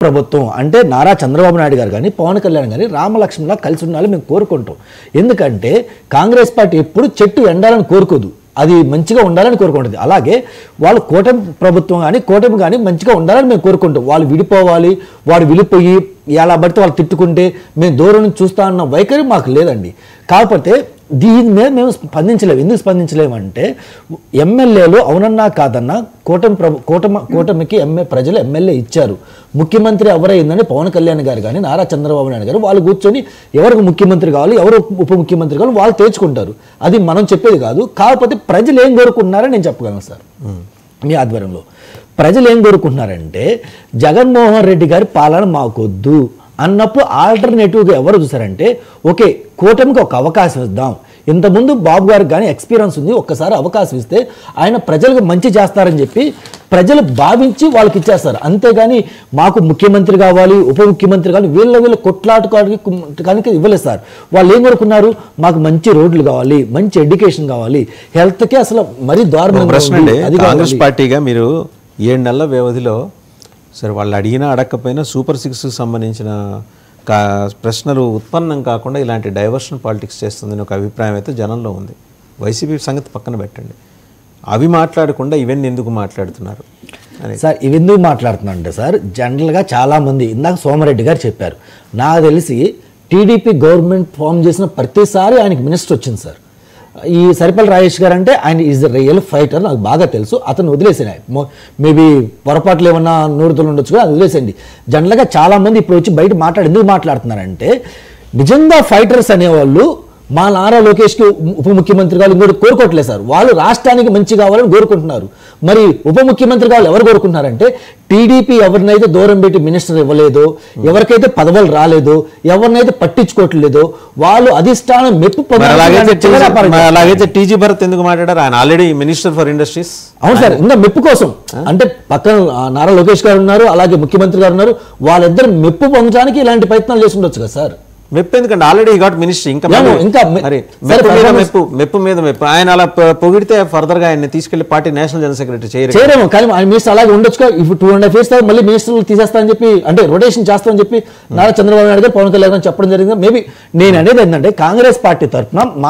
ప్రభుత్వం అంటే నారా చంద్రబాబు నాయుడు గారు కానీ పవన్ కళ్యాణ్ కానీ రామలక్ష్మణులా కలిసి ఉండాలని మేము కోరుకుంటాం. ఎందుకంటే కాంగ్రెస్ పార్టీ ఎప్పుడు చెట్టు ఎండాలని కోరుకోదు, అది మంచిగా ఉండాలని కోరుకుంటుంది. అలాగే వాళ్ళు కూటమి ప్రభుత్వం కానీ కూటమి కానీ మంచిగా ఉండాలని మేము కోరుకుంటాం. వాళ్ళు విడిపోవాలి, వాడు విడిపోయి ఎలా పడితే వాళ్ళు తిట్టుకుంటే మేము దూరం నుంచి చూస్తా అన్న వైఖరి మాకు లేదండి. కాకపోతే దీని మీద మేము స్పందించలేము. ఎందుకు స్పందించలేమంటే ఎమ్మెల్యేలు అవునన్నా కాదన్నా కూటమికి ప్రజలు ఎమ్మెల్యే ఇచ్చారు. ముఖ్యమంత్రి ఎవరైందని పవన్ కళ్యాణ్ గారు కానీ నారా చంద్రబాబు నాయుడు గారు వాళ్ళు కూర్చొని ఎవరికి ముఖ్యమంత్రి కావాలి, ఎవరు ఉప ముఖ్యమంత్రి కావాలి వాళ్ళు తేల్చుకుంటారు. అది మనం చెప్పేది కాదు. కాకపోతే ప్రజలు ఏం కోరుకుంటున్నారని నేను చెప్పగలను సార్. మీ ఆధ్వర్యంలో ప్రజలు ఏం కోరుకుంటున్నారంటే జగన్మోహన్ రెడ్డి గారి పాలన మాకొద్దు అన్నప్పుడు ఆల్టర్నేటివ్గా ఎవరు చూసారంటే ఓకే కూటమికి ఒక అవకాశం ఇద్దాం. ఇంతకుముందు బాబు గారికి కానీ ఎక్స్పీరియన్స్ ఉంది, ఒక్కసారి అవకాశం ఇస్తే ఆయన ప్రజలకు మంచి చేస్తారని చెప్పి ప్రజలు భావించి వాళ్ళకి ఇచ్చేస్తారు. అంతేగాని మాకు ముఖ్యమంత్రి కావాలి, ఉప ముఖ్యమంత్రి కావాలి వీళ్ళ కొట్లాటుకోవడానికి ఇవ్వలేదు సార్. వాళ్ళు ఏం కోరుకున్నారు, మాకు మంచి రోడ్లు కావాలి, మంచి ఎడ్యుకేషన్ కావాలి, హెల్త్కి అసలు మరీ దారుణంగా. కాంగ్రెస్ పార్టీగా మీరు 7 నెలల వ్యవధిలో సరే వాళ్ళు అడిగినా అడగకపోయినా సూపర్ 6కి సంబంధించిన ప్రశ్నలు ఉత్పన్నం కాకుండా ఇలాంటి డైవర్షన్ పాలిటిక్స్ చేస్తుందని ఒక అభిప్రాయం అయితే జనంలో ఉంది. వైసీపీ సంగతి పక్కన పెట్టండి, అవి మాట్లాడకుండా ఇవన్నీ ఎందుకు మాట్లాడుతున్నారు సార్? ఇవి ఎందుకు మాట్లాడుతున్నారు అంటే సార్ జనరల్గా చాలామంది ఇందాక సోమారెడ్డి గారు చెప్పారు, నాకు తెలిసి టీడీపీ గవర్నమెంట్ ఫామ్ చేసిన ప్రతిసారి ఆయనకి మినిస్టర్ వచ్చింది సార్. ఈ సరిపల్లి రాజేష్ గారు అంటే ఆయన ఈజ్ ద రియల్ ఫైటర్, నాకు బాగా తెలుసు. అతను వదిలేసాను, మేబీ పొరపాట్లు ఏమన్నా నూరుతులు ఉండొచ్చు కూడా, అది వదిలేసండి. జనరల్గా చాలామంది ఇప్పుడు వచ్చి బయట ఎందుకు మాట్లాడుతున్నారంటే నిజంగా ఫైటర్స్ అనేవాళ్ళు మా నారా లోకేష్కి ఉప ముఖ్యమంత్రి కావాలి ఇంకోటి కోరుకోవట్లేదు సార్. వాళ్ళు రాష్ట్రానికి మంచి కావాలని కోరుకుంటున్నారు. మరి ఉప ముఖ్యమంత్రి కావాలి ఎవరు కోరుకుంటున్నారంటే టీడీపీ ఎవరినైతే దూరం పెట్టి మినిస్టర్ ఇవ్వలేదో, ఎవరికైతే పదవులు రాలేదో, ఎవరినైతే పట్టించుకోవట్లేదో వాళ్ళు అధిష్టానం మెప్పు అలాగైతే టీజీ భరత్ ఎందుకు మాట్లాడారు? ఆయన ఆల్రెడీ మినిస్టర్ ఫర్ ఇండస్ట్రీస్. అవును సార్, ఇంకా మెప్పు కోసం అంటే పక్కన నారా లోకేష్ గారు ఉన్నారు, అలాగే ముఖ్యమంత్రి గారు ఉన్నారు, వాళ్ళిద్దరు మెప్పు పొందడానికి ఇలాంటి ప్రయత్నాలు చేసి ఉండొచ్చు కదా సార్. మెప్పు ఎందుకంటే ఆల్రెడీ గాట్ మినిస్ట్రీ, ఇంకా మెప్పు మీద మెప్పు. ఆయన అలా పొగిడితే ఫర్దర్ గా ఆయన తీసుకెళ్లి పార్టీ నేషనల్ జనరల్ సెక్రటరీ చేయరేమో. కానీ ఆయన మినిస్టర్ అలాగే ఉండొచ్చు. ఇప్పుడు 2.5 years మళ్ళీ మినిస్టర్లు తీసేస్తారని చెప్పి అంటే రొటేషన్ చేస్తామని చెప్పి నారా చంద్రబాబు నాయుడు గారు పవన్ కళ్యాణ్ చెప్పడం జరిగింది. మేబీ నేను అనేది ఏంటంటే కాంగ్రెస్ పార్టీ తరఫున